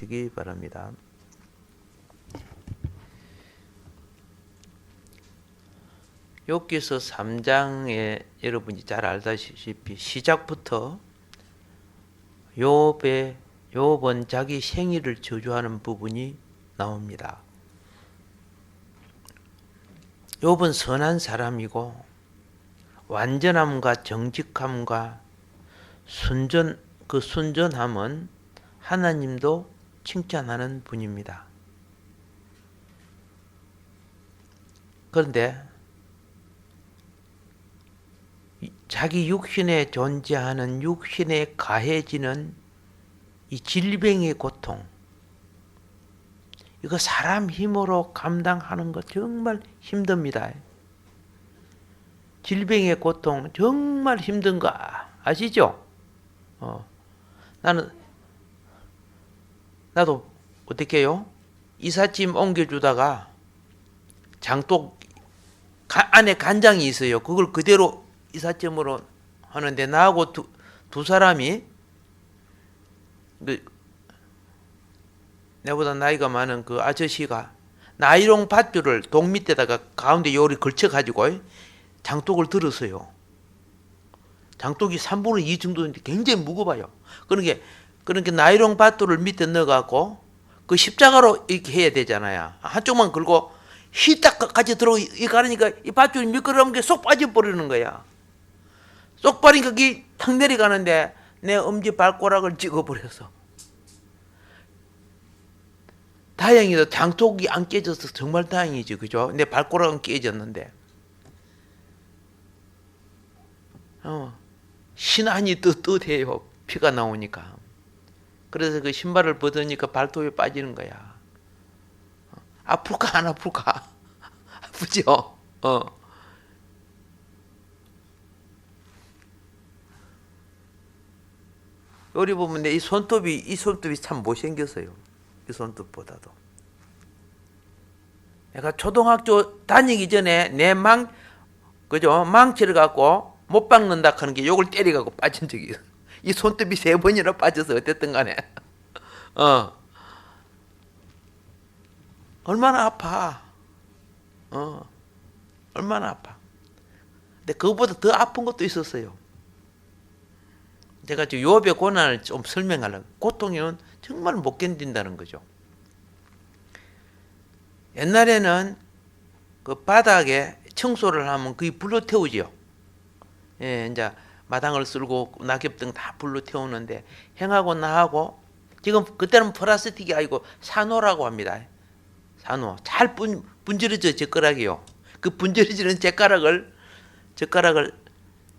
하시기 바랍니다. 욥기서 3장에 여러분이 잘 알다시피 시작부터 욥은 자기 생일을 저주하는 부분이 나옵니다. 욥은 선한 사람이고 완전함과 정직함과 순전함은 하나님도 칭찬하는 분입니다. 그런데 자기 육신에 존재하는 육신에 가해지는 이 질병의 고통, 이거 사람 힘으로 감당하는 거 정말 힘듭니다. 질병의 고통 정말 힘든 거 아시죠? 나도 어떻게 해요? 이삿짐 옮겨주다가 장독 안에 간장이 있어요. 그걸 그대로 이삿짐으로 하는데 나하고 두 사람이 내보다 나이가 많은 그 아저씨가 나이롱 밧줄을 독 밑에다가 가운데 요리 걸쳐가지고 장독을 들었어요. 장독이 3분의 2 정도인데 굉장히 무거워요. 그러니까 나이롱 밧줄을 밑에 넣어갖고 그 십자가로 이렇게 해야 되잖아요. 한쪽만 걸고 휘딱 같이 들어오고 이거 하니까 이 밧줄이 미끄러운 게 쏙 빠져버리는 거야. 쏙 빠지니까 그게 탁 내려가는데 내 엄지 발가락을 찍어버렸어. 다행히도 장독이 안 깨져서 정말 다행이지, 그죠? 내 발가락은 깨졌는데. 신안이 뜨뜻해요. 피가 나오니까. 그래서 그 신발을 벗으니까 발톱이 빠지는 거야. 아플까 안 아플까? 아프죠? 여기 보면 이 손톱이 참 못생겼어요. 이 손톱보다도. 내가 초등학교 다니기 전에 망치를 갖고 못 박는다 하는 게 요걸 때려갖고 빠진 적이 있어. 이 손톱이 3번이나 빠져서 어쨌든 간에. 얼마나 아파. 얼마나 아파. 근데 그거보다 더 아픈 것도 있었어요. 제가 지금 욥의 고난을 좀 설명하려고. 고통은 정말 못 견딘다는 거죠. 옛날에는 그 바닥에 청소를 하면 거의 불로 태우지요. 예, 이제 마당을 쓸고 낙엽 등 다 불로 태우는데 형하고 나하고 지금 그때는 플라스틱이 아니고 산호라고 합니다. 산호. 잘 분질러져 젓가락이요. 그 분질러지는 젓가락을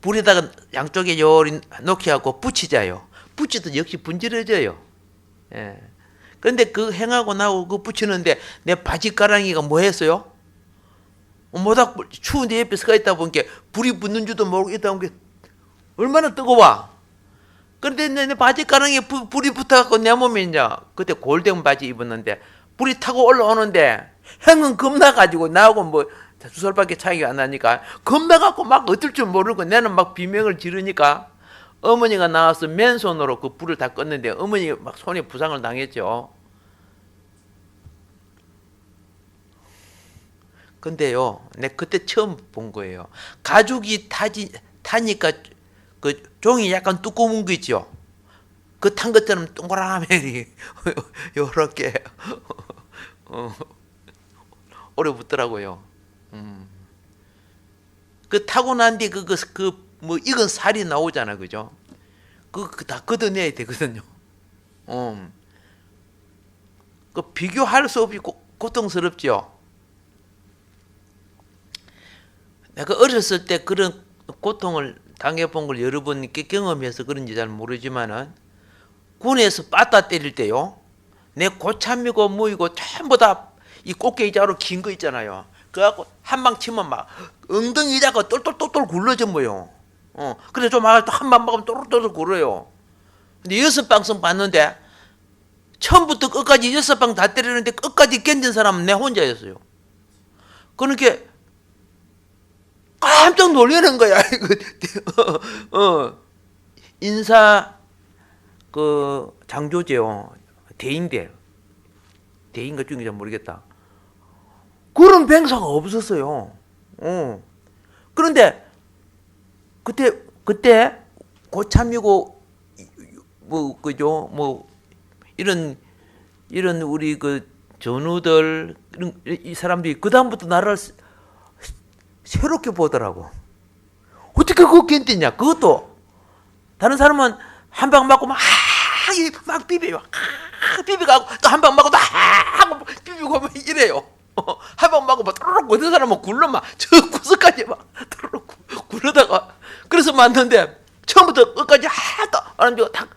불에다가 양쪽에 요리 놓게 하고 붙이자요. 붙여도 역시 분질러져요. 예. 그런데 그 행하고 나하고 그 붙이는데 내 바지가랑이가 뭐 했어요? 모닥 추운데 옆에 서 있다 보니까 불이 붙는 줄도 모르고 있다 보니까 얼마나 뜨거워. 그런데 내 바지가랑이에 불이 붙어갖고 내 몸에 이제 그때 골덴 바지 입었는데 불이 타고 올라오는데 행은 겁나가지고 나하고 뭐 2살밖에 차이가 안 나니까 겁나갖고 막 어쩔 줄 모르고 내는 막 비명을 지르니까 어머니가 나와서 맨손으로 그 불을 다 껐는데 어머니가 막 손에 부상을 당했죠. 근데요, 내 그때 처음 본 거예요. 가죽이 타니까 그 종이 약간 두꺼운 거 있죠. 그 탄 것처럼 동그라미 요렇게 오래 붙더라고요. 그 타고 난 뒤 뭐 익은 살이 나오잖아, 그죠? 그거 다 걷어내야 되거든요. 그 비교할 수 없이 고통스럽죠. 내가 어렸을 때 그런 고통을 당해본 걸 여러 번 경험해서 그런지 잘 모르지만은 군에서 빠따 때릴 때요, 내 고참이고 뭐이고 전부 다 이 꽃게이자로 긴 거 있잖아요. 그래갖고 한 방 치면 막 엉덩이 자가 똘똘똘똘 굴러져 뭐요. 그래서 좀 또 한 방 먹으면 똘똘똘 굴러요. 근데 6방씩 봤는데 처음부터 끝까지 6방 다 때리는데 끝까지 견딘 사람은 내 혼자였어요. 그러니까 깜짝 놀라는 거야. 인사 그 장조제요. 대인가 중인지 모르겠다. 그런 병사가 없었어요. 그런데 그때 고참이고 뭐 그죠 뭐 이런 우리 그 전우들 이 사람들이 그 다음부터 나라를 새롭게 보더라고. 어떻게 그거 견디냐? 그것도 다른 사람은 한 방 맞고 막 비벼요. 비비고 또 한 방 맞고 또 하고 비비고 막 이래요. 한 방 맞고 막 또르륵 어떤 사람은 굴러 막 저 구석까지 막 또르륵 굴러다가 그래서 맞는데 처음부터 끝까지 하도 안 비고 딱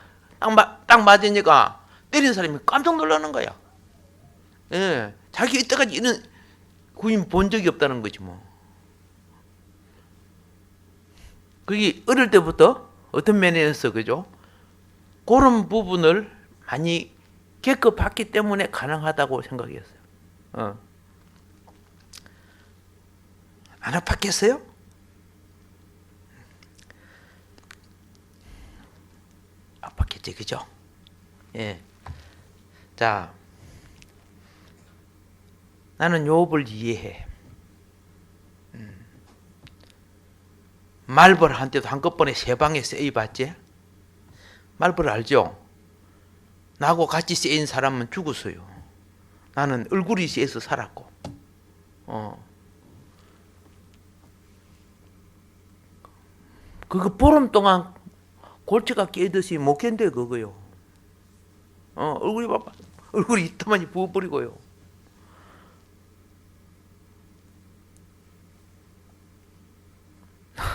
맞으니까 때리는 사람이 깜짝 놀라는 거야. 예, 자기 이때까지 이런 군인 본 적이 없다는 거지 뭐. 그게 어릴 때부터 어떤 면에서 그죠? 그런 부분을 많이 겪어봤기 때문에 가능하다고 생각했어요. 안 아팠겠어요? 아팠겠지, 그죠? 예. 자, 나는 욥을 이해해. 말벌한테도 한꺼번에 3방에 세이봤지? 말벌 알죠? 나하고 같이 세인 사람은 죽었어요. 나는 얼굴이 세서 살았고. 그거 보름 동안 골치가 깨듯이 못 견뎌 그거요. 얼굴이 봐봐. 얼굴이 이따만이 부어버리고요.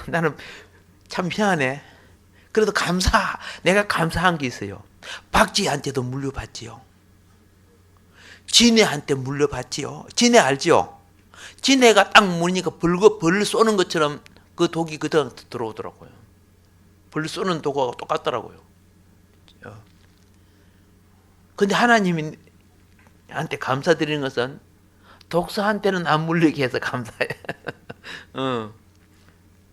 나는 참 희한해. 그래도 내가 감사한 게 있어요. 박쥐한테도 물려봤지요. 진해한테 물려봤지요. 진해 알지요? 진해가 딱 물으니까 벌 쏘는 것처럼 그 독이 그대로 들어오더라고요. 벌 쏘는 독하고 똑같더라고요. 근데 하나님이 한테 감사드리는 것은 독사한테는 안 물리게 해서 감사해.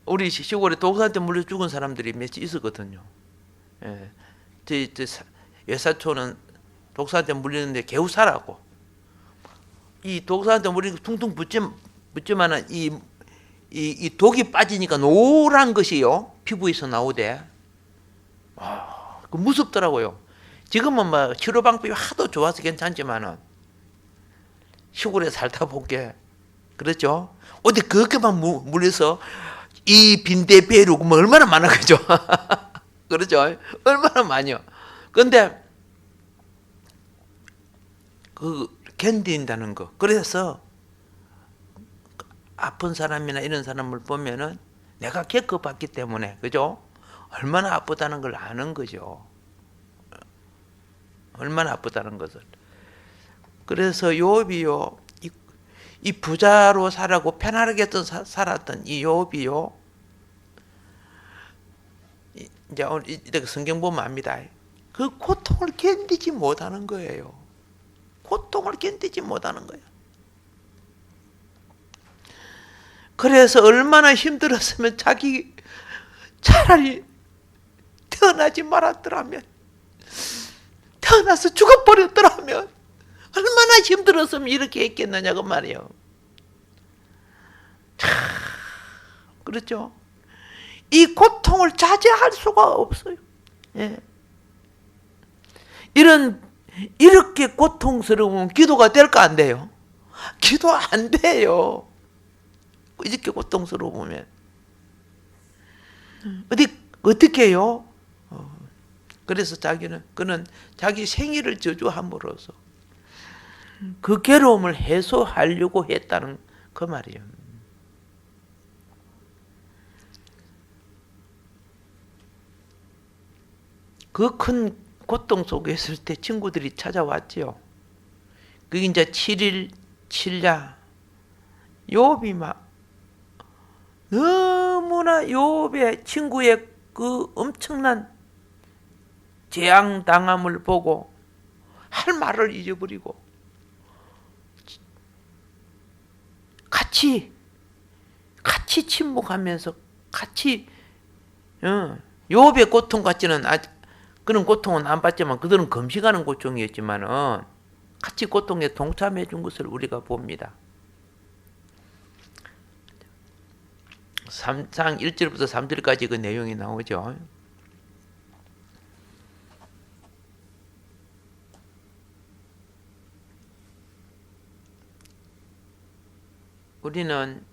우리 시골에 독사한테 물려 죽은 사람들이 몇 있었거든요. 예. 외사촌은 독사한테 물리는데 겨우 살았고, 이 독사한테 물리는 퉁퉁 붙지만은 이 독이 빠지니까 노란 것이요 피부에서 나오대. 와, 그 무섭더라고요. 지금은 막 치료 방법이 하도 좋아서 괜찮지만은 시골에 살다 볼게 그렇죠. 어디 그렇게만 물려서 이 빈대 배로 뭐 얼마나 많아 그죠? 그렇죠. 얼마나 많이요. 근데 그 견딘다는 거. 그래서 아픈 사람이나 이런 사람을 보면은 내가 겪어봤기 때문에 그죠? 얼마나 아프다는 걸 아는 거죠. 얼마나 아프다는 것을. 그래서 욥이요, 이 부자로 살아고 편안하게 살았던 이 욥이요, 이제 이렇게 성경 보면 압니다. 그 고통을 견디지 못하는 거예요. 고통을 견디지 못하는 거예요. 그래서 얼마나 힘들었으면 자기 차라리 태어나지 말았더라면, 태어나서 죽어버렸더라면 얼마나 힘들었으면 이렇게 했겠느냐고 말이에요. 그렇죠. 이 고통을 자제할 수가 없어요. 예. 이렇게 고통스러우면 기도가 될까 안 돼요? 기도 안 돼요. 이렇게 고통스러우면 어떻게 해요? 그래서 그는 자기 생일을 저주함으로써 그 괴로움을 해소하려고 했다는 그 말이에요. 그 큰 고통 속에 있을 때 친구들이 찾아왔지요. 그게 이제 7일 7야. 욥이 막 너무나 욥의 친구의 그 엄청난 재앙 당함을 보고 할 말을 잊어버리고 같이 침묵하면서 같이 욥의 고통 같지는 그런 고통은 안 받지만 그들은 금식하는 고통이었지만은 같이 고통에 동참해 준 것을 우리가 봅니다. 3장 1절부터 3절까지 그 내용이 나오죠. 우리는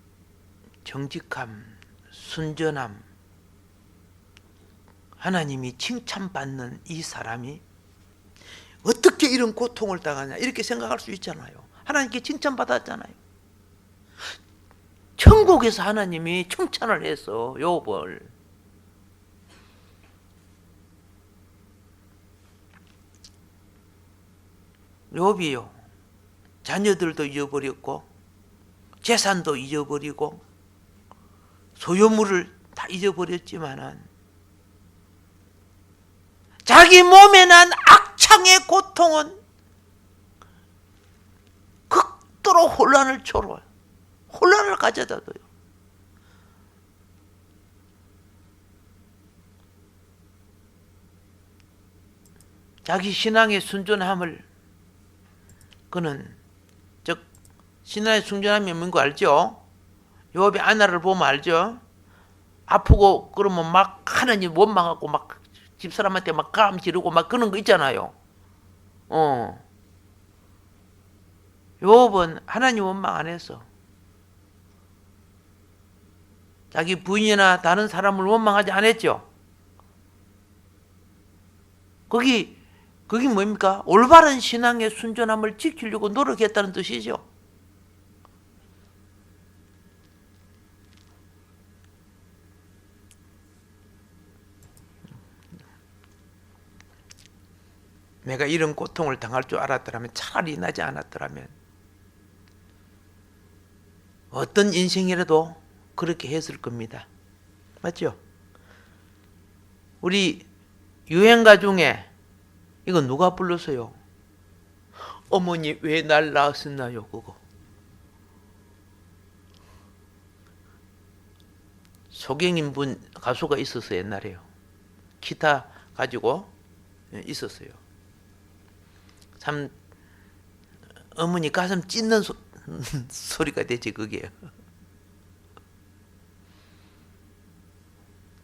정직함, 순전함, 하나님이 칭찬받는 이 사람이 어떻게 이런 고통을 당하냐 이렇게 생각할 수 있잖아요. 하나님께 칭찬받았잖아요. 천국에서 하나님이 칭찬을 해서 욥을 욥이요 자녀들도 잊어버렸고 재산도 잊어버리고 소유물을 다 잊어버렸지만은 자기 몸에 난 악창의 고통은 극도로 혼란을 초래해요. 혼란을 가져다 둬요. 자기 신앙의 순전함을 그는 즉 신앙의 순전함이 뭔거 알죠? 욥이 아내를 보면 알죠? 아프고 그러면 막 하나님 원망하고 막 집사람한테 막 감 지르고 막 그런 거 있잖아요. 욥은 하나님 원망 안 했어. 자기 부인이나 다른 사람을 원망하지 않았죠. 그게 뭡니까? 올바른 신앙의 순전함을 지키려고 노력했다는 뜻이죠. 내가 이런 고통을 당할 줄 알았더라면 차라리 나지 않았더라면 어떤 인생이라도 그렇게 했을 겁니다. 맞죠? 우리 유행가 중에 이거 누가 불렀어요? 어머니 왜 날 낳았었나요? 그거 소경인 분 가수가 있었어요. 옛날에요. 기타 가지고 있었어요. 참 어머니 가슴 찢는 소리가 되지 그게.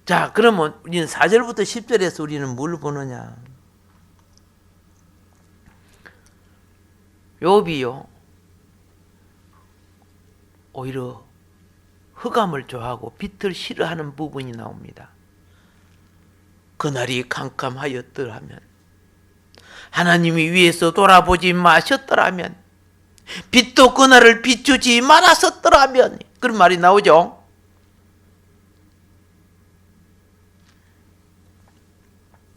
자, 그러면 우리는 4절부터 10절에서 우리는 뭘 보느냐? 욥이요 오히려 흑암을 좋아하고 빛을 싫어하는 부분이 나옵니다. 그날이 캄캄하였더라면, 하나님이 위에서 돌아보지 마셨더라면, 빛도 그날을 비추지 말았었더라면, 그런 말이 나오죠.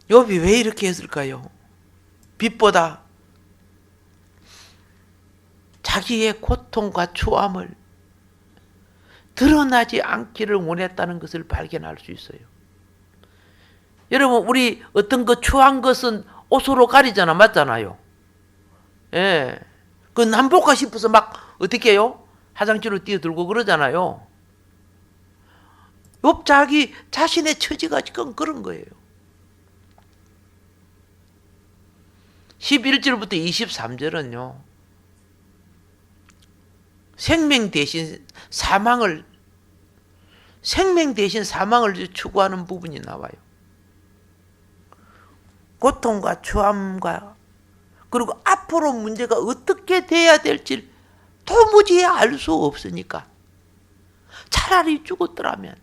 욥이 왜 이렇게 했을까요? 빛보다 자기의 고통과 초함을 드러나지 않기를 원했다는 것을 발견할 수 있어요. 여러분, 우리 어떤 거 초한 것은 옷으로 가리잖아, 맞잖아요. 예. 그 남복하 싶어서 막 어떻게 해요? 화장실로 뛰어들고 그러잖아요. 욥 자기 자신의 처지가 지금 그런 거예요. 11절부터 23절은요. 생명 대신 사망을 추구하는 부분이 나와요. 고통과 초함과 그리고 앞으로 문제가 어떻게 돼야 될지 도무지 알 수 없으니까 차라리 죽었더라면.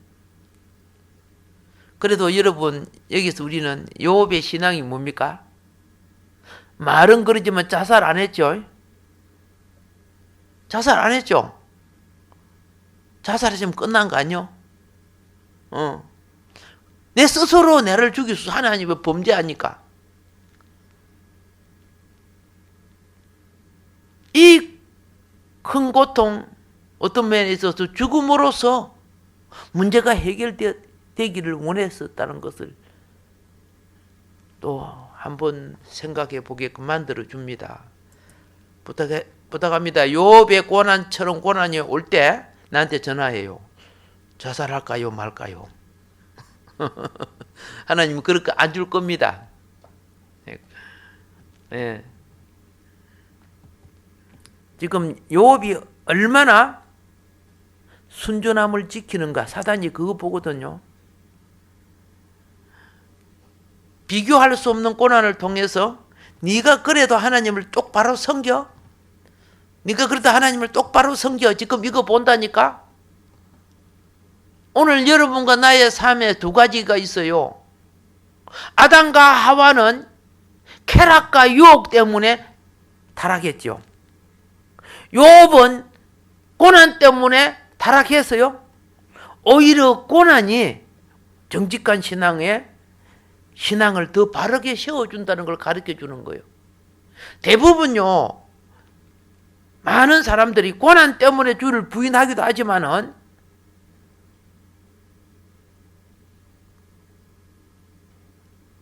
그래도 여러분 여기서 우리는 욥의 신앙이 뭡니까? 말은 그러지만 자살 안 했죠. 자살 안 했죠. 자살했으면 끝난 거 아니요? 내 스스로 나를 죽였어. 하나님이 범죄하니까. 이 큰 고통, 어떤 면에 있어서 죽음으로써 문제가 해결되기를 원했었다는 것을 또 한번 생각해 보게끔 만들어 줍니다. 부탁합니다. 욥의 고난처럼 고난이 올 때 나한테 전화해요. 자살할까요 말까요? 하나님은 그렇게 안 줄 겁니다. 예. 지금 욥이 얼마나 순전함을 지키는가 사단이 그거 보거든요. 비교할 수 없는 고난을 통해서 네가 그래도 하나님을 똑바로 섬겨? 네가 그래도 하나님을 똑바로 섬겨? 지금 이거 본다니까? 오늘 여러분과 나의 삶에 두 가지가 있어요. 아담과 하와는 쾌락과 유혹 때문에 타락했죠. 욥은 고난 때문에 타락했어요. 오히려 고난이 정직한 신앙을 더 바르게 세워준다는 걸 가르쳐주는 거예요. 대부분요, 많은 사람들이 고난 때문에 주를 부인하기도 하지만은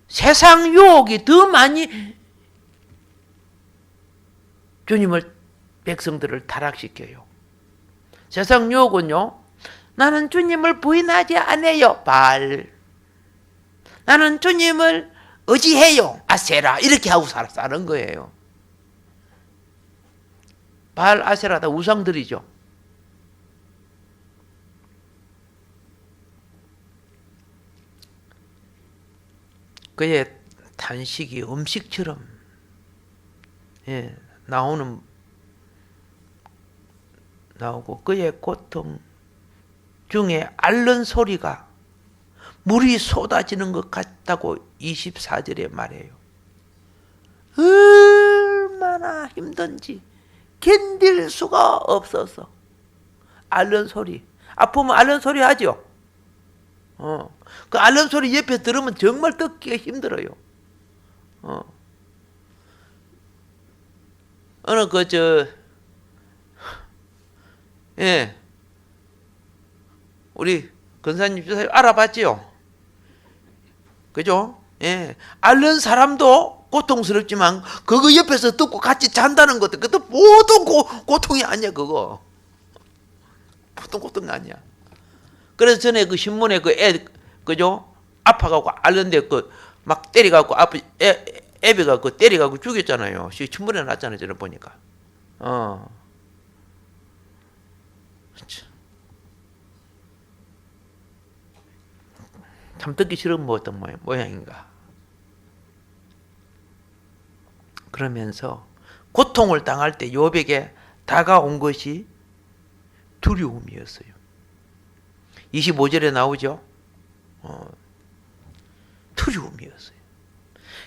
세상 유혹이 더 많이 주님을 백성들을 타락시켜요. 세상 유혹은요, 나는 주님을 부인하지 않아요. 바알. 나는 주님을 의지해요. 아세라. 이렇게 하고 사는 거예요. 바알, 아세라 다 우상들이죠. 그의 탄식이 음식처럼 나오고 그의 고통 중에 앓는 소리가 물이 쏟아지는 것 같다고 24절에 말해요. 얼마나 힘든지 견딜 수가 없어서 앓는 소리, 아프면 앓는 소리 하죠. 그 앓는 소리 옆에 들으면 정말 듣기가 힘들어요. 어느 우리 권사님 주사님 알아봤지요? 그죠? 예. 앓는 사람도 고통스럽지만 그거 옆에서 듣고 같이 잔다는 것도 그것도 모든 고통이 아니야. 그거 보통 고통이 아니야. 그래서 전에 그 신문에 그죠? 아파갖고 앓는데 막 때려갖고 애비가 때려갖고 죽였잖아요. 신문에 났잖아요. 저는 보니까. 참 듣기 싫은 어떤 모양인가. 그러면서 고통을 당할 때 욥에게 다가온 것이 두려움이었어요. 25절에 나오죠. 두려움이었어요.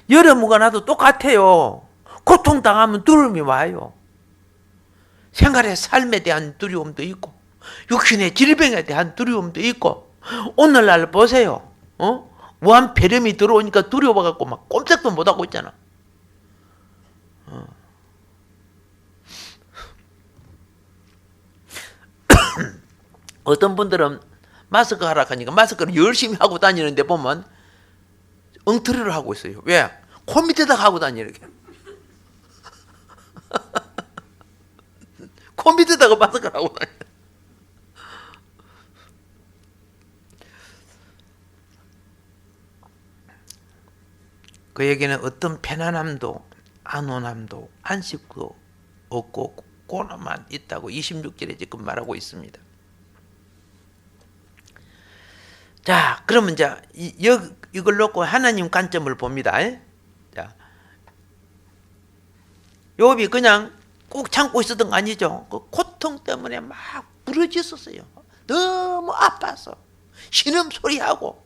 여러분과 나도 똑같아요. 고통당하면 두려움이 와요. 생활의 삶에 대한 두려움도 있고 육신의 질병에 대한 두려움도 있고 오늘날 보세요. 무한폐렴이 들어오니까 두려워갖고 막 꼼짝도 못하고 있잖아. 어떤 분들은 마스크 하라 하니까 마스크를 열심히 하고 다니는데 보면 엉터리를 하고 있어요. 왜? 코 밑에다가 하고 다니는 게. 코 밑에다가 마스크를 하고 다니는. 그에게는 어떤 편안함도 안온함도 안식도 없고 고난만 있다고 26절에 지금 말하고 있습니다. 자, 그러면 이제 이걸 놓고 하나님 관점을 봅니다. 자, 욥이 그냥 꾹 참고 있었던 거 아니죠. 그 고통 때문에 막 부러졌었어요. 너무 아파서 신음소리하고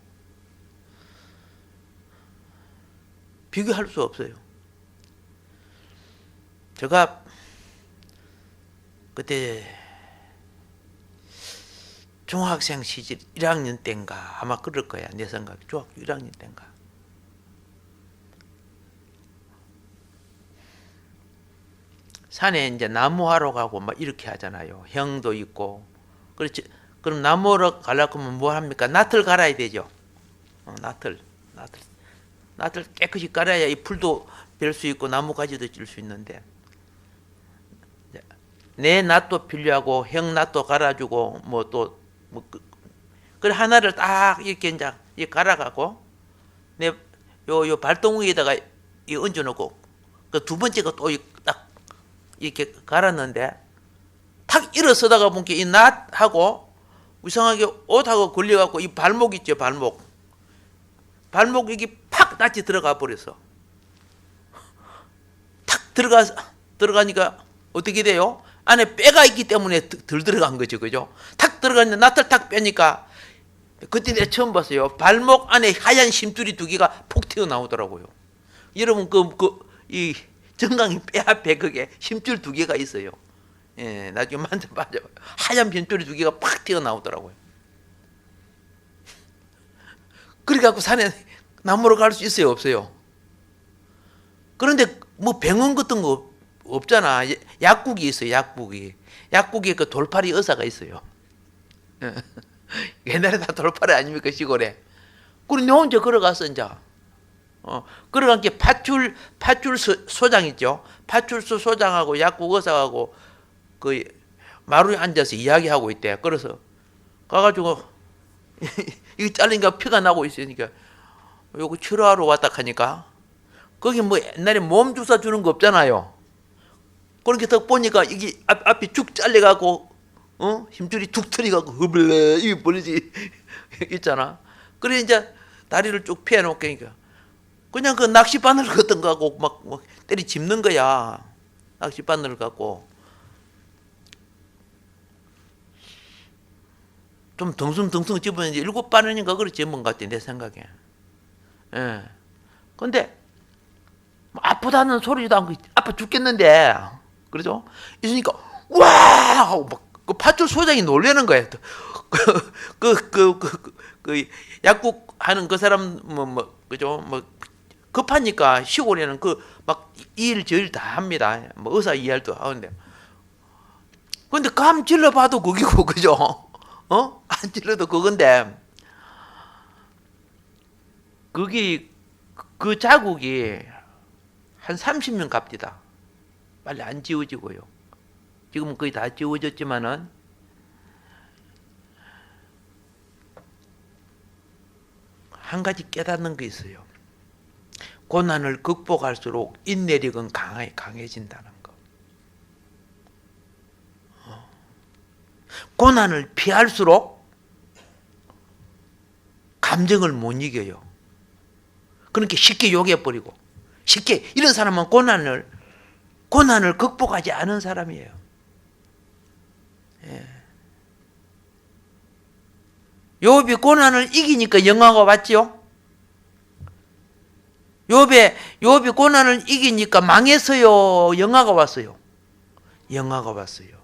비교할 수 없어요. 제가 그때 중학생 시절 1학년 때인가 아마 그럴 거야. 내 생각에 중학교 1학년 때인가. 산에 이제 나무하러 가고 막 이렇게 하잖아요. 형도 있고. 그렇지. 그럼 나무하러 가려고 하면 뭐 합니까? 낫을 갈아야 되죠. 낫을 깨끗이 깔아야 이 풀도 별 수 있고 나무가지도 찔 수 있는데 내 낫도 필요하고 형 낫도 갈아주고 그 하나를 딱 이렇게 이제 갈아가고 내 요 발동위에다가 얹어놓고 그 두 번째가 또 딱 이렇게 갈았는데 탁 일어서다가 보니까 이 낫하고 이상하게 옷하고 걸려갖고 이 발목 있죠, 발목 여기 팍 낫이 들어가 버렸어. 탁 들어가니까 어떻게 돼요? 안에 뼈가 있기 때문에 덜 들어간 거죠, 그죠? 탁 들어가는데 낫을 탁 빼니까 그때 내가 처음 봤어요. 발목 안에 하얀 심줄이 두 개가 폭 튀어나오더라고요. 여러분 이 정강이 뼈 앞에 그게 심줄 두 개가 있어요. 예, 나중에 만져봐요. 하얀 심줄이 두 개가 팍 튀어나오더라고요. 그래갖고 산에 나무로 갈 수 있어요, 없어요? 그런데 뭐 병원 같은 거 없잖아. 약국이 있어요, 약국에 그 돌팔이 의사가 있어요. 옛날에 다 돌팔이 아닙니까, 시골에. 그리고 내 혼자 걸어갔어, 이제. 걸어간 게 파출소 소장 있죠. 파출소 소장하고 약국 의사하고 그 마루에 앉아서 이야기하고 있대. 그래서 가가지고 이거 잘리니까 피가 나고 있으니까 요거 치료하러 왔다 하니까 거기 뭐 옛날에 몸 주사 주는 거 없잖아요. 그렇게 딱 보니까 이게 앞이 쭉 잘려가고 힘줄이 툭 트리가고 허블레 이게 벌리지 있잖아. 그래 이제 다리를 쭉 피해놓으니까 그냥 그 낚싯바늘 같은 거 갖고 막 때리 짚는 거야. 낚싯바늘을 갖고 좀 덩숭덩숭 집으면 이제 7바늘인가 그렇게 집은 것 같아, 내 생각에. 예. 근데 아프다는 소리도 안 아파 죽겠는데, 그러죠? 있으니까 와 하고 막 그 파출 소장이 놀라는 거야. 그 약국 하는 그 사람 그죠? 뭐 급하니까 시골에는 그 막 일 저일 다 합니다. 뭐 의사 이할도 하는데. 근데 감 질러봐도 그기고, 그죠? 안 질러도 그건데 그게 그 자국이 한 30년 갑디다. 빨리 안 지워지고요. 지금은 거의 다 지워졌지만은 한 가지 깨닫는 게 있어요. 고난을 극복할수록 인내력은 강해진다는 거. 고난을 피할수록 감정을 못 이겨요. 그러니까 쉽게 욕해버리고 쉽게 이런 사람은 고난을 극복하지 않은 사람이에요. 예. 욥이 고난을 이기니까 영화가 왔죠. 욥이 고난을 이기니까 망했어요. 영화가 왔어요. 영화가 왔어요.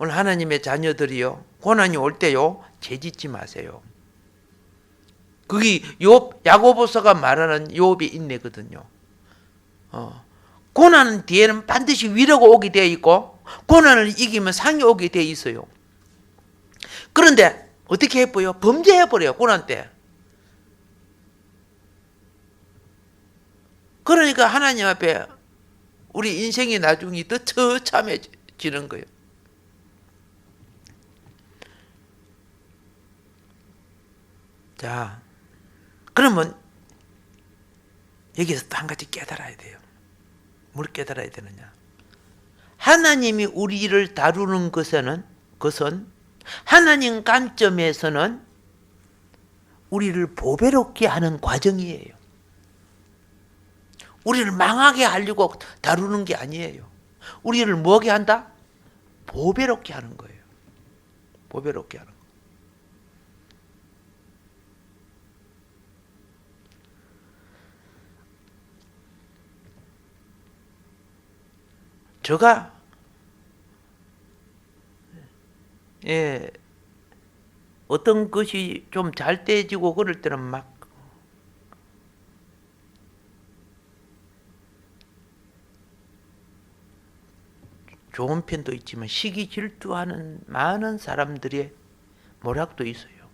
오늘 하나님의 자녀들이요, 고난이 올 때요 죄짓지 마세요. 그게 야고보서가 말하는 욥의 인내거든요. 고난 뒤에는 반드시 위로가 오게 되어 있고 고난을 이기면 상이 오게 되어 있어요. 그런데 어떻게 해버려요? 범죄해버려요, 고난 때. 그러니까 하나님 앞에 우리 인생의 나중이 더 처참해지는 거예요. 자, 그러면 여기서 또 한 가지 깨달아야 돼요. 뭘 깨달아야 되느냐? 하나님이 우리를 다루는 것은 하나님 관점에서는 우리를 보배롭게 하는 과정이에요. 우리를 망하게 하려고 다루는 게 아니에요. 우리를 뭐게 한다? 보배롭게 하는 거예요. 보배롭게 하는 거. 제가 어떤 것이 좀 잘 떼지고 그럴 때는 막 좋은 편도 있지만 시기 질투하는 많은 사람들의 모략도 있어요.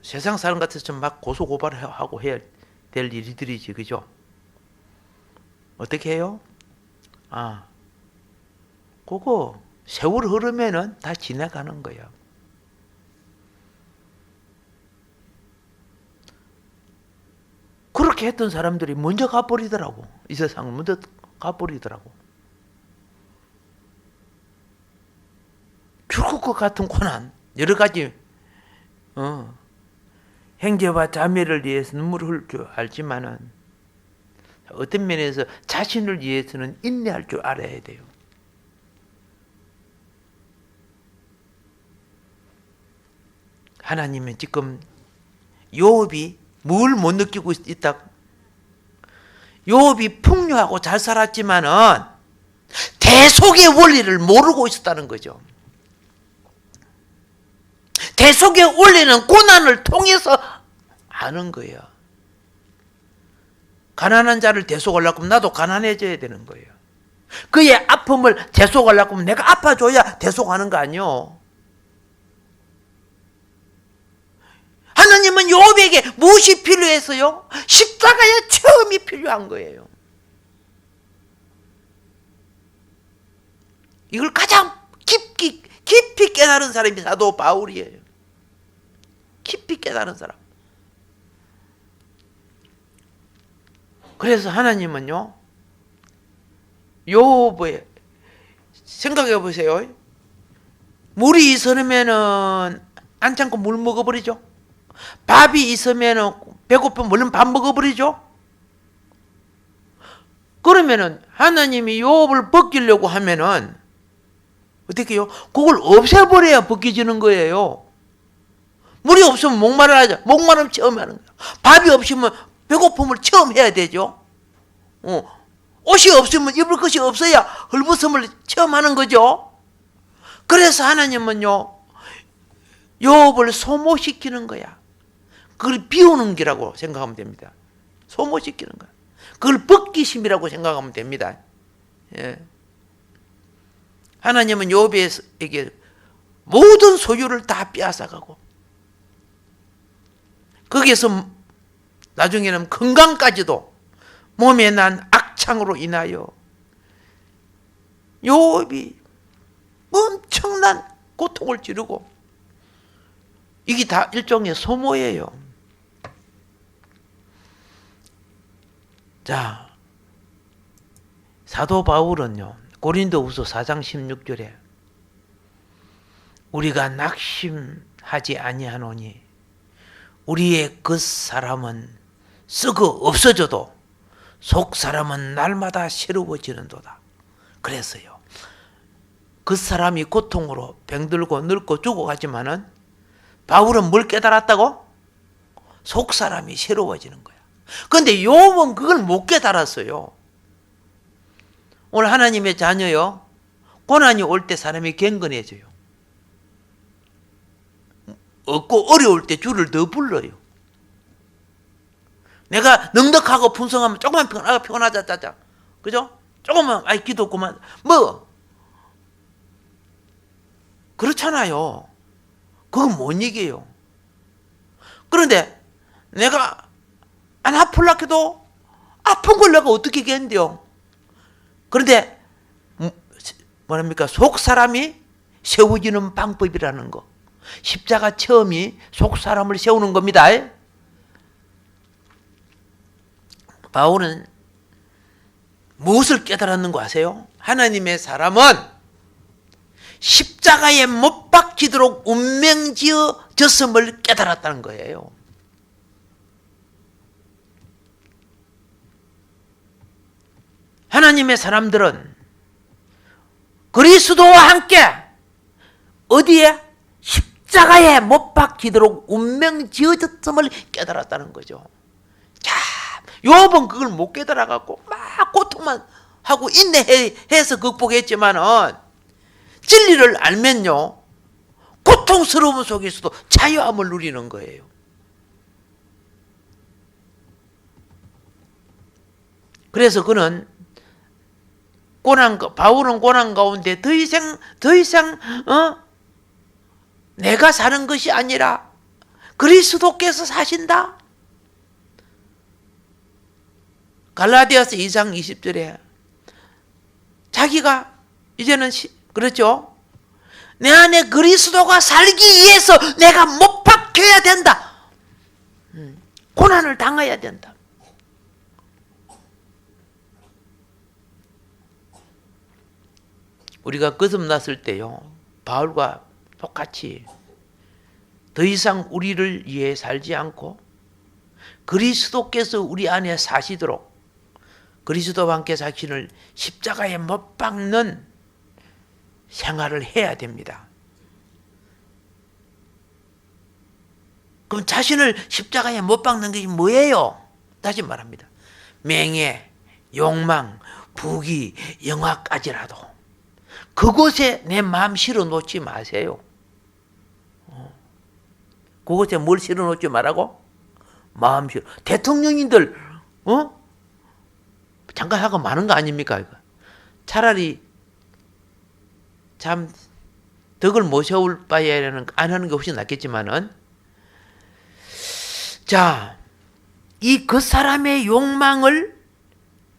세상 사람 같아서 막 고소고발하고 해야 될 일들이지, 그죠? 어떻게 해요? 그거 세월 흐르면은 다 지나가는 거야. 그렇게 했던 사람들이 먼저 가버리더라고. 이 세상을 먼저 가버리더라고. 죽을 것 같은 고난, 여러 가지 형제와 자매를 위해서 눈물을 흘릴 줄 알지만은 어떤 면에서 자신을 위해서는 인내할 줄 알아야 돼요. 하나님은 지금 요업이 뭘 못 느끼고 있다. 요업이 풍요하고 잘 살았지만은 대속의 원리를 모르고 있었다는 거죠. 대속의 원리는 고난을 통해서 아는 거예요. 가난한 자를 대속하려고 하면 나도 가난해져야 되는 거예요. 그의 아픔을 대속하려고 하면 내가 아파줘야 대속하는 거 아니요. 하나님은 요업에게 무엇이 필요했어요? 십자가의 체험이 필요한 거예요. 이걸 가장 깊이 깨달은 사람이 사도 바울이에요. 깊이 깨달은 사람. 그래서 하나님은요, 요업에 생각해 보세요. 물이 있으면은 안 참고 물 먹어버리죠. 밥이 있으면은 배고프면 얼른 밥 먹어버리죠. 그러면은 하나님이 요업을 벗기려고 하면은 어떻게 해요? 그걸 없애버려야 벗겨지는 거예요. 물이 없으면 목마르죠. 목마름 체험하는 거예요. 밥이 없으면 배고픔을 체험해야 되죠. 옷이 없으면 입을 것이 없어야 헐벗음을 체험하는 거죠. 그래서 하나님은요, 요업을 소모시키는 거야. 그걸 비우는 기라고 생각하면 됩니다. 소모시키는 거야. 그걸 벗기심이라고 생각하면 됩니다. 예. 하나님은 요업에게 모든 소유를 다 빼앗아가고 거기에서 나중에는 건강까지도 몸에 난 악창으로 인하여 요업이 엄청난 고통을 지르고 이게 다 일종의 소모예요. 자, 사도 바울은요, 고린도후서 4장 16절에 우리가 낙심하지 아니하노니 우리의 겉사람은 썩어 없어져도 속사람은 날마다 새로워지는도다. 그래서요, 겉사람이 고통으로 병들고 늙고 죽어가지만은 바울은 뭘 깨달았다고? 속사람이 새로워지는 거야. 그런데 요업은 그걸 못 깨달았어요. 오늘 하나님의 자녀요, 고난이 올 때 사람이 경건해져요. 없고 어려울 때 주를 더 불러요. 내가 넉넉하고 풍성하면 조금만 피곤하자 짜자, 그죠? 조금만 기도 없고만 뭐 그렇잖아요. 그건 못 이겨요. 그런데 내가 안 아플라 해도 아픈 걸 내가 어떻게 이겠는데요? 그런데 뭐랍니까? 속 사람이 세워지는 방법이라는 거. 십자가 체험이 속 사람을 세우는 겁니다. 바울은 무엇을 깨달았는 거 아세요? 하나님의 사람은 십자가에 못 박히도록 운명지어졌음을 깨달았다는 거예요. 하나님의 사람들은 그리스도와 함께 어디에? 십자가에 못 박히도록 운명지어졌음을 깨달았다는 거죠. 자, 요업은 그걸 못 깨달아갖고 막 고통만 하고 인내해서 극복했지만은 진리를 알면요, 고통스러움 속에서도 자유함을 누리는 거예요. 그래서 그는 바울은 고난 가운데 더 이상 내가 사는 것이 아니라 그리스도께서 사신다. 갈라디아서 2장 20절에 자기가 이제는 그렇죠? 내 안에 그리스도가 살기 위해서 내가 못 박혀야 된다. 고난을 당해야 된다. 우리가 거듭났을 때요, 바울과 똑같이 더 이상 우리를 위해 살지 않고 그리스도께서 우리 안에 사시도록 그리스도와 함께 자신을 십자가에 못 박는 생활을 해야 됩니다. 그럼 자신을 십자가에 못 박는 것이 뭐예요? 다시 말합니다. 맹해, 욕망, 부귀, 영화까지라도 그곳에 내 마음 실어 놓지 마세요. 그곳에 뭘 실어 놓지 말라고? 마음 실어. 대통령인들 잠깐 하고 많은 거 아닙니까? 차라리 참 덕을 못 세울 바에는 안 하는 게 훨씬 낫겠지만은, 자, 이 그 사람의 욕망을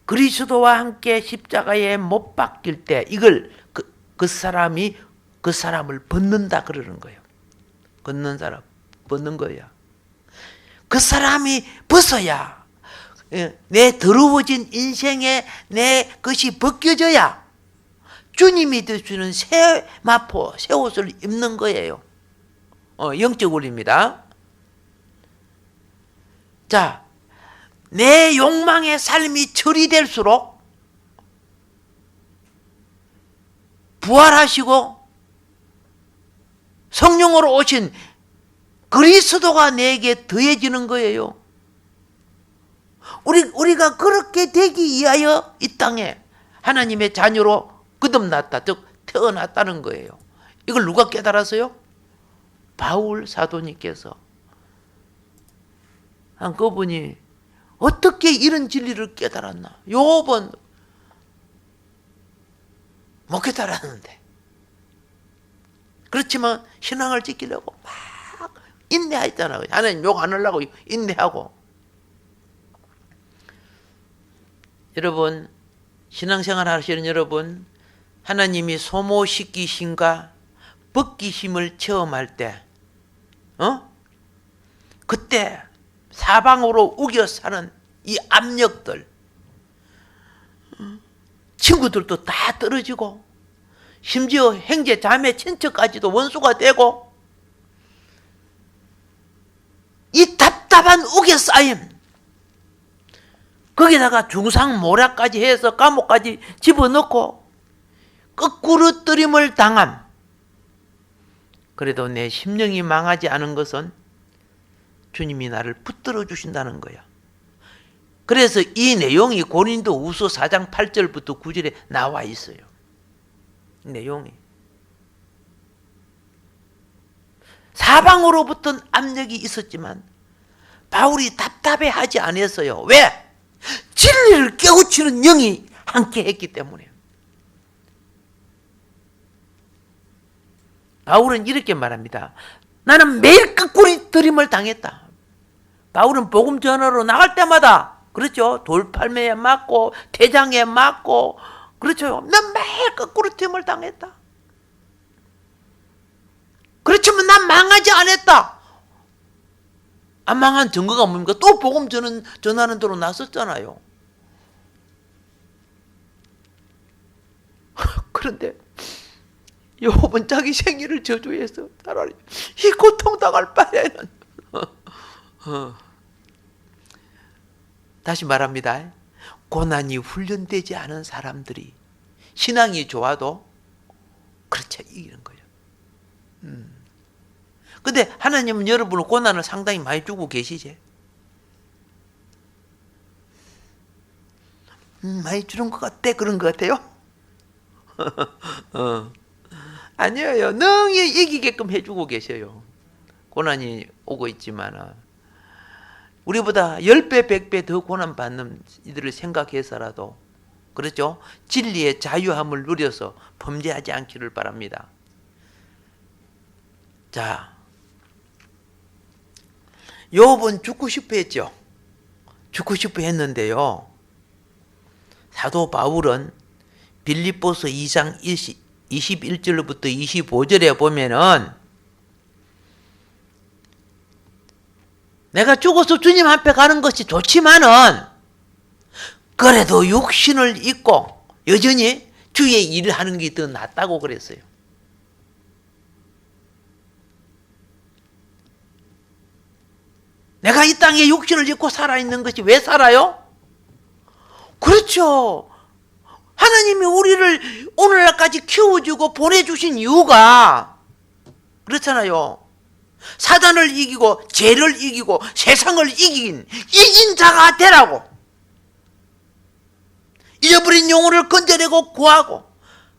그리스도와 함께 십자가에 못 박힐 때 이걸 그 사람이 그 사람을 벗는다 그러는 거예요. 벗는 사람 벗는 거야. 그 사람이 벗어야 내 더러워진 인생에 내 것이 벗겨져야 주님이 주시는 새 마포, 새 옷을 입는 거예요. 영적 원리입니다. 자, 내 욕망의 삶이 처리될수록 부활하시고 성령으로 오신 그리스도가 내게 더해지는 거예요. 우리가 그렇게 되기 위하여 이 땅에 하나님의 자녀로 거듭났다, 즉 태어났다는 거예요. 이걸 누가 깨달았어요? 바울 사도님께서. 그분이 어떻게 이런 진리를 깨달았나? 요번 못 깨달았는데. 그렇지만 신앙을 지키려고 막 인내했잖아요. 하나님 욕 안 하려고 인내하고. 여러분, 신앙생활 하시는 여러분, 하나님이 소모시키심과 벗기심을 체험할 때, 그때 사방으로 우겨 사는 이 압력들, 친구들도 다 떨어지고, 심지어 형제, 자매, 친척까지도 원수가 되고, 이 답답한 우겨 쌓임, 거기다가 중상모략까지 해서 감옥까지 집어넣고 거꾸로 뜨림을 당함. 그래도 내 심령이 망하지 않은 것은 주님이 나를 붙들어 주신다는 거야. 그래서 이 내용이 고린도후서 4장 8절부터 9절에 나와 있어요. 내용이. 사방으로부터 압력이 있었지만 바울이 답답해하지 않았어요. 왜? 진리를 깨우치는 영이 함께 했기 때문에. 바울은 이렇게 말합니다. 나는 매일 거꾸로 들임을 당했다. 바울은 복음 전하러 나갈 때마다, 그렇죠, 돌팔매에 맞고 대장에 맞고, 그렇죠, 난 매일 거꾸로 들임을 당했다. 그렇지만 난 망하지 않았다. 안 망한 증거가 뭡니까? 또 복음 전하는 대로 나섰잖아요. 그런데 욥은 자기 생일을 저주해서 차라리 이 고통당할 바에는 다시 말합니다. 고난이 훈련되지 않은 사람들이 신앙이 좋아도 그렇죠, 이기는 거예요. 근데 하나님은 여러분을 고난을 상당히 많이 주고 계시지. 많이 주는 것 같아? 그런 것 같아요? 아니에요. 능히 이기게끔 해주고 계셔요. 고난이 오고 있지만 우리보다 10배, 100배 더 고난받는 이들을 생각해서라도, 그렇죠? 진리의 자유함을 누려서 범죄하지 않기를 바랍니다. 자, 욥은 죽고 싶어 했죠. 죽고 싶어 했는데요, 사도 바울은 빌립보서 2장 21절부터 25절에 보면은 내가 죽어서 주님 앞에 가는 것이 좋지만은 그래도 육신을 입고 여전히 주의 일을 하는 게 더 낫다고 그랬어요. 내가 이 땅에 육신을 입고 살아있는 것이 왜 살아요? 그렇죠. 하나님이 우리를 오늘날까지 키워주고 보내주신 이유가 그렇잖아요. 사단을 이기고 죄를 이기고 세상을 이긴 자가 되라고. 잊어버린 영혼을 건져내고 구하고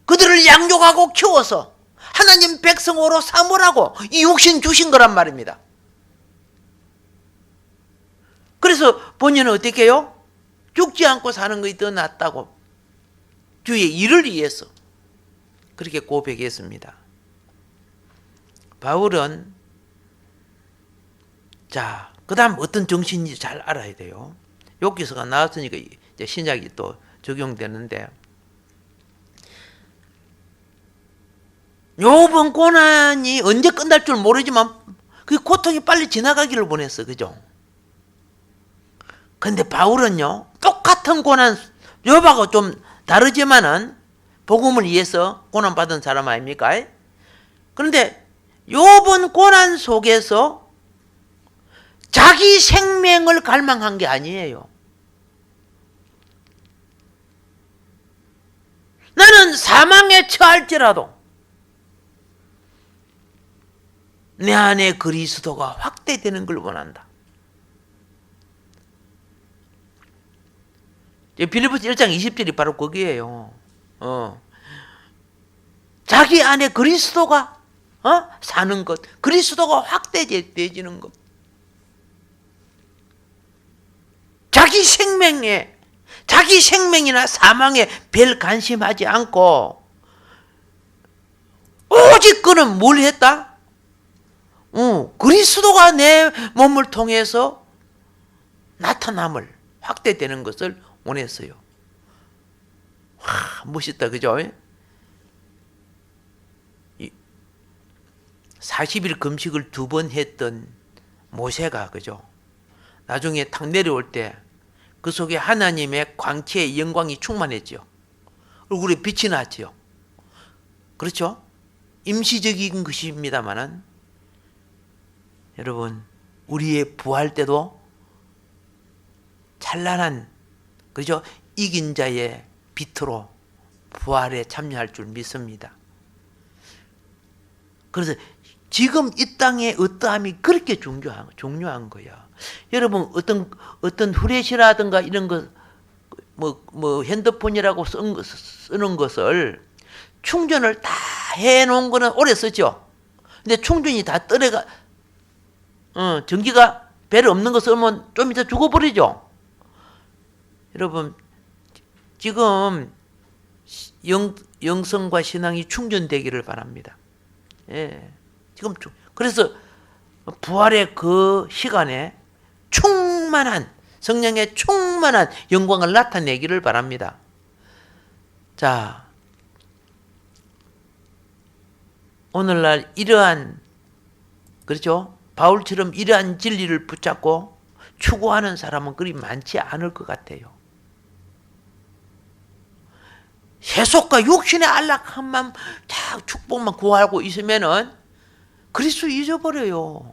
그들을 양육하고 키워서 하나님 백성으로 삼으라고 이 육신 주신 거란 말입니다. 그래서 본인은 어떻게 해요? 죽지 않고 사는 것이 더 낫다고 주의 일을 위해서 그렇게 고백했습니다. 바울은 자, 그 다음 어떤 정신인지 잘 알아야 돼요. 욥기서가 나왔으니까 이제 신약이 또 적용되는데, 욥은 고난이 언제 끝날 줄 모르지만 그 고통이 빨리 지나가기를 원했어. 그죠? 근데 바울은요, 똑같은 고난, 욥하고 좀 다르지만은 복음을 위해서 고난받은 사람 아닙니까? 그런데 욥은 고난 속에서 자기 생명을 갈망한 게 아니에요. 나는 사망에 처할지라도 내 안에 그리스도가 확대되는 걸 원한다. 빌립보서 1장 20절이 바로 거기에요. 자기 안에 그리스도가 사는 것, 그리스도가 확대되지는 것. 자기 생명이나 사망에 별 관심하지 않고 오직 그는 뭘 했다? 그리스도가 내 몸을 통해서 나타남을 확대되는 것을 원했어요. 와, 멋있다, 그죠? 40일 금식을 2번 했던 모세가, 그죠? 나중에 탁 내려올 때 그 속에 하나님의 광채의 영광이 충만했죠. 얼굴에 빛이 났죠. 그렇죠? 임시적인 것입니다만은 여러분, 우리의 부활 때도 찬란한, 그죠? 이긴 자의 빛으로 부활에 참여할 줄 믿습니다. 그래서 지금 이 땅의 어떠함이 그렇게 중요한 거야. 여러분, 어떤 후레쉬라든가 이런 거, 핸드폰이라고 쓰는 것을 충전을 다 해놓은 거는 오래 쓰죠. 근데 충전이 다 떨어가, 전기가 별 없는 거 쓰면 좀 이따 죽어버리죠. 여러분, 지금 영성과 신앙이 충전되기를 바랍니다. 예. 지금 그래서 부활의 그 시간에 충만한 성령의 충만한 영광을 나타내기를 바랍니다. 자, 오늘날 이러한, 그렇죠? 바울처럼 이러한 진리를 붙잡고 추구하는 사람은 그리 많지 않을 것 같아요. 세속과 육신의 안락함만 딱 축복만 구하고 있으면은 그리스도 잊어버려요.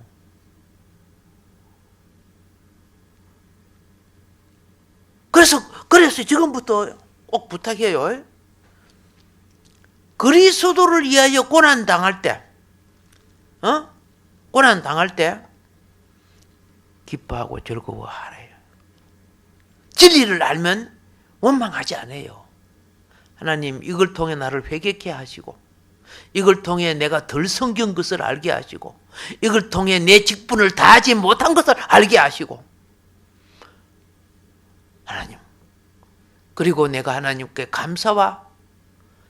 그래서 지금부터 꼭 부탁해요. 그리스도를 위하여 고난 당할 때, 고난 당할 때 기뻐하고 즐거워하래요. 진리를 알면 원망하지 않아요. 하나님, 이걸 통해 나를 회개케 하시고, 이걸 통해 내가 덜 섬긴 것을 알게 하시고, 이걸 통해 내 직분을 다하지 못한 것을 알게 하시고, 하나님, 그리고 내가 하나님께 감사와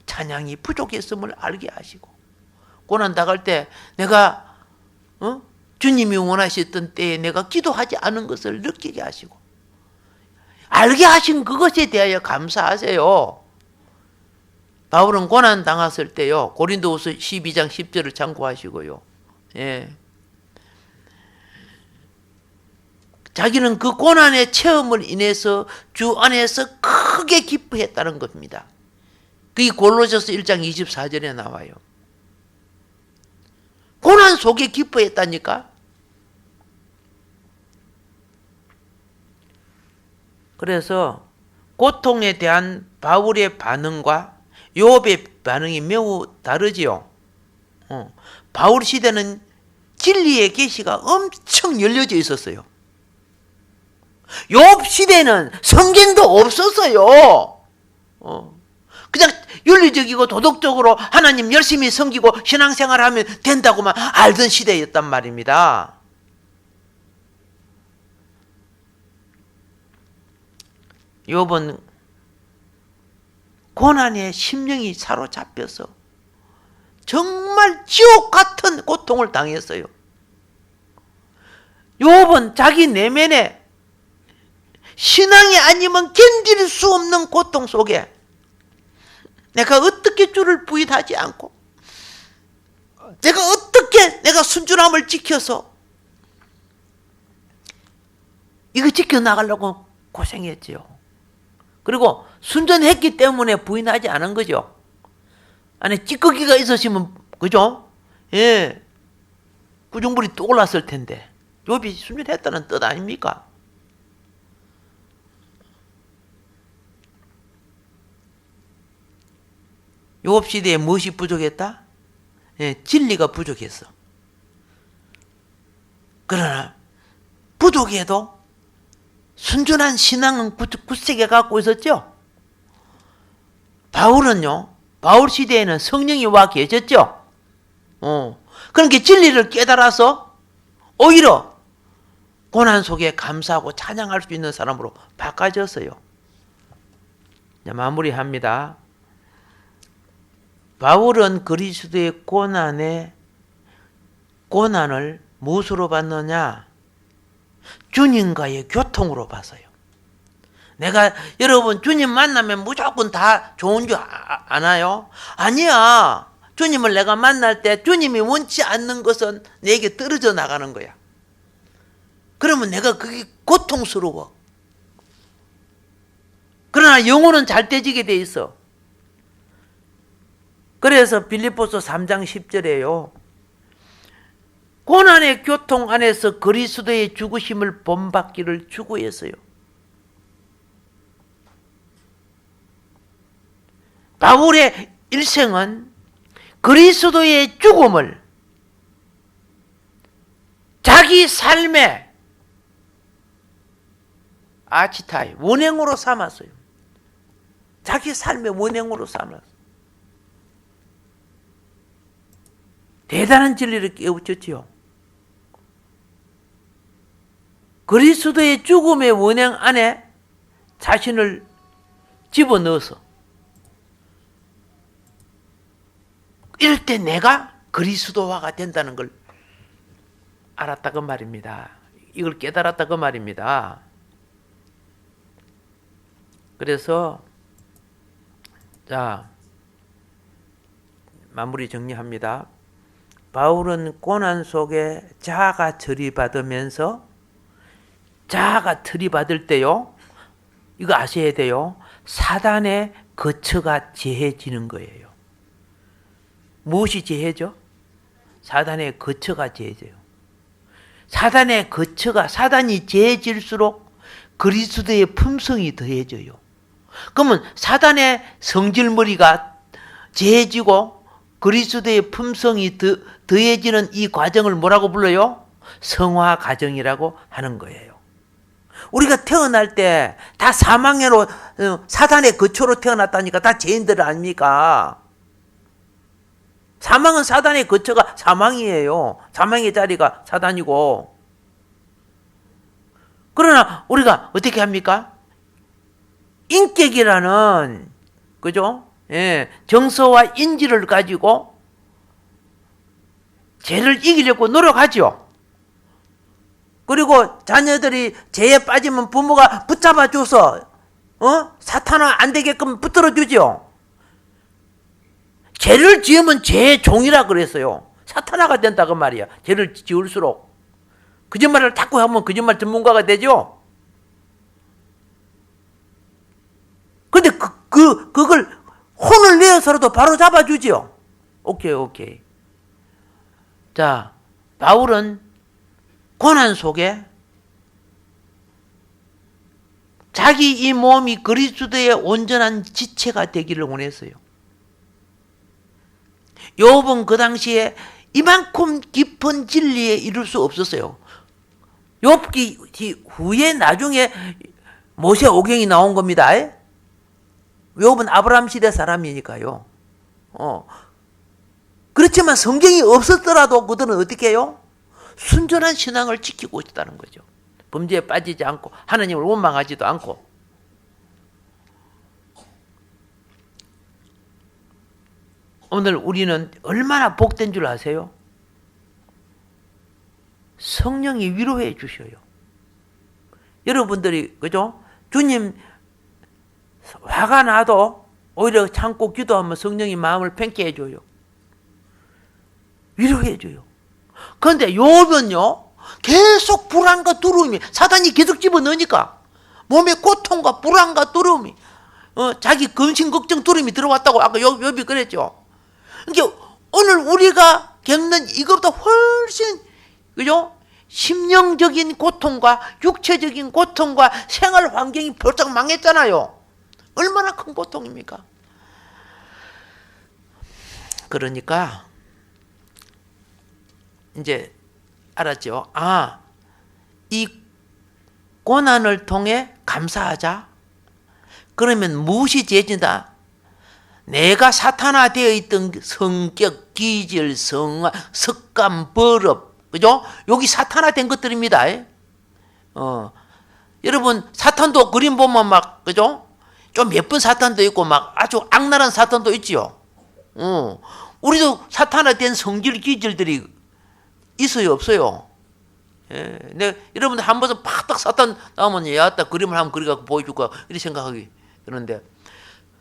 찬양이 부족했음을 알게 하시고, 고난 당할 때 내가 주님이 원하셨던 때에 내가 기도하지 않은 것을 느끼게 하시고, 알게 하신 그것에 대하여 감사하세요. 바울은 고난 당했을 때요, 고린도후서 12장 10절을 참고하시고요. 예. 자기는 그 고난의 체험을 인해서 주 안에서 크게 기뻐했다는 겁니다. 그게 골로새서 1장 24절에 나와요. 고난 속에 기뻐했다니까. 그래서 고통에 대한 바울의 반응과 욥의 반응이 매우 다르지요. 바울 시대는 진리의 계시가 엄청 열려져 있었어요. 욥 시대는 성경도 없었어요. 그냥 윤리적이고 도덕적으로 하나님 열심히 섬기고 신앙생활하면 된다고만 알던 시대였단 말입니다. 욥은 고난에 심령이 사로잡혀서 정말 지옥 같은 고통을 당했어요. 욥은 자기 내면에 신앙이 아니면 견딜 수 없는 고통 속에 내가 어떻게 주를 부인하지 않고 내가 어떻게 내가 순전함을 지켜서 이거 지켜나가려고 고생했지요. 그리고 순전했기 때문에 부인하지 않은 거죠. 안에 찌꺼기가 있었으면 그죠? 예, 구중불이 또 올랐을 텐데 욥이 순전했다는 뜻 아닙니까? 욥 시대에 무엇이 부족했다? 예, 진리가 부족했어. 그러나 부족해도 순전한 신앙은 굳세게 갖고 있었죠. 바울은요, 바울 시대에는 성령이 와 계셨죠. 그러니까 진리를 깨달아서 오히려 고난 속에 감사하고 찬양할 수 있는 사람으로 바꿔졌어요. 이제 마무리합니다. 바울은 그리스도의 고난을 무엇으로 봤느냐? 주님과의 교통으로 봤어요. 내가 여러분 주님 만나면 무조건 다 좋은 줄 아나요? 아니야. 주님을 내가 만날 때 주님이 원치 않는 것은 내게 떨어져 나가는 거야. 그러면 내가 그게 고통스러워. 그러나 영혼은 잘 떼지게 돼 있어. 그래서 빌립보서 3장 10절에요. 고난의 교통 안에서 그리스도의 죽으심을 본받기를 추구했어요. 바울의 일생은 그리스도의 죽음을 자기 삶의 아치타이, 원행으로 삼았어요. 자기 삶의 원행으로 삼았어요. 대단한 진리를 깨우쳤지요. 그리스도의 죽음의 원행 안에 자신을 집어넣어서 이럴 때 내가 그리스도화가 된다는 걸 알았다 그 말입니다. 이걸 깨달았다 그 말입니다. 그래서 자 마무리 정리합니다. 바울은 고난 속에 자아가 들이받으면서 자아가 들이받을 때요. 이거 아셔야 돼요. 사단의 거처가 제해지는 거예요. 무엇이 제해져? 사단의 거처가 제해져요. 사단의 거처가 사단이 제해질수록 그리스도의 품성이 더해져요. 그러면 사단의 성질머리가 제해지고 그리스도의 품성이 더해지는 이 과정을 뭐라고 불러요? 성화 과정이라고 하는 거예요. 우리가 태어날 때 다 사망으로 사단의 거처로 태어났다니까 다 죄인들 아닙니까? 사망은 사단의 거처가 사망이에요. 사망의 자리가 사단이고. 그러나 우리가 어떻게 합니까? 인격이라는 그죠? 예, 정서와 인지를 가지고 죄를 이기려고 노력하죠. 그리고 자녀들이 죄에 빠지면 부모가 붙잡아 줘서 사탄아 안 되게끔 붙들어 주죠. 죄를 지으면 죄의 종이라 그랬어요. 사탄아가 된다 그 말이야. 죄를 지을수록 거짓말을 자꾸 하면 거짓말 전문가가 되죠. 근데 그걸 혼을 걸려서라도 바로 잡아주지요. 오케이. 자, 바울은 고난 속에 자기 이 몸이 그리스도의 온전한 지체가 되기를 원했어요. 욥은 그 당시에 이만큼 깊은 진리에 이룰 수 없었어요. 욥기 후에 나중에 모세오경이 나온 겁니다. 욥은 아브라함 시대 사람이니까요. 그렇지만 성경이 없었더라도 그들은 어떻게 해요? 순전한 신앙을 지키고 있다는 거죠. 범죄에 빠지지 않고 하나님을 원망하지도 않고. 오늘 우리는 얼마나 복된 줄 아세요? 성령이 위로해 주셔요. 여러분들이 그죠? 주님 화가 나도 오히려 참고 기도하면 성령이 마음을 편케 해줘요. 위로해 줘요. 그런데 욥은요 계속 불안과 두려움이 사단이 계속 집어넣으니까 몸에 고통과 불안과 두려움이 자기 근심 걱정 두려움이 들어왔다고 아까 욥이 그랬죠. 그러니까 오늘 우리가 겪는 이것보다 훨씬 그죠? 심령적인 고통과 육체적인 고통과 생활 환경이 벌쩍 망했잖아요. 얼마나 큰 고통입니까? 그러니까 이제 알았죠. 이 고난을 통해 감사하자. 그러면 무엇이 죄진다? 내가 사탄화되어 있던 성격, 기질, 성화, 습관, 버릇, 그죠? 여기 사탄화된 것들입니다. 여러분 사탄도 그림 보면 막 그죠? 좀 예쁜 사탄도 있고 막 아주 악랄한 사탄도 있지요. 우리도 사탄화된 성질, 기질들이 있어요, 없어요? 여러분들 한 번은 팍딱 사탄 나오면 야따 그림을 한번 그려갖고 보여줄까 이렇게 생각하기 그런데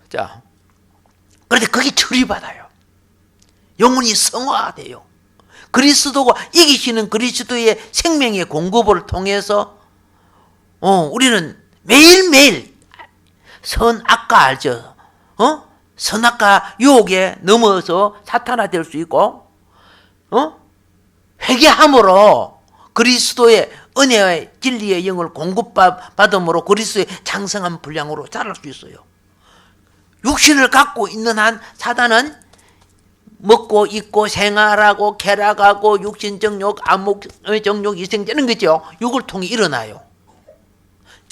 자. 그런데 그게 처리받아요. 영혼이 성화돼요. 그리스도가 이기시는 그리스도의 생명의 공급을 통해서 우리는 매일매일 선악과 알죠? 선악과 유혹에 넘어서 사탄화될 수 있고 회개함으로 그리스도의 은혜의 진리의 영을 공급받음으로 그리스도의 장성한 분량으로 자랄 수 있어요. 육신을 갖고 있는 한 사단은 먹고 입고 생활하고 쾌락하고 육신정욕, 암묵정욕, 이생되는 거죠. 육을 통해 일어나요.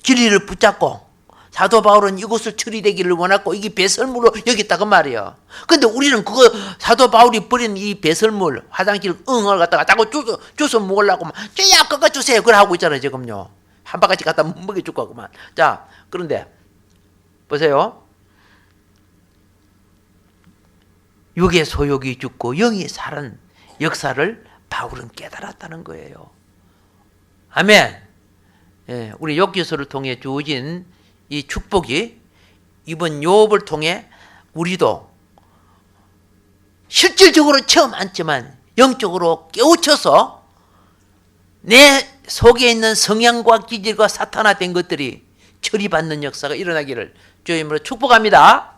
진리를 붙잡고 사도 바울은 이것을 처리되기를 원했고 이게 배설물로 여겼다고 말이에요. 근데 우리는 그거 사도 바울이 버린 이 배설물 화장실 응을 갖다가 자꾸 주워 먹으려고 막 쫙 꺾어 주세요. 그걸 하고 있잖아요 지금요. 한 바가지 갖다 먹여줄 거구만. 자 그런데 보세요. 육의 소욕이 죽고 영이 사는 역사를 바울은 깨달았다는 거예요. 아멘. 우리 욥기서를 통해 주어진 이 축복이 이번 욥을 통해 우리도 실질적으로 처음 않지만 영적으로 깨우쳐서 내 속에 있는 성향과 기질과 사탄화된 것들이 처리받는 역사가 일어나기를 주의 이름으로 축복합니다.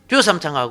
주여 삼창하고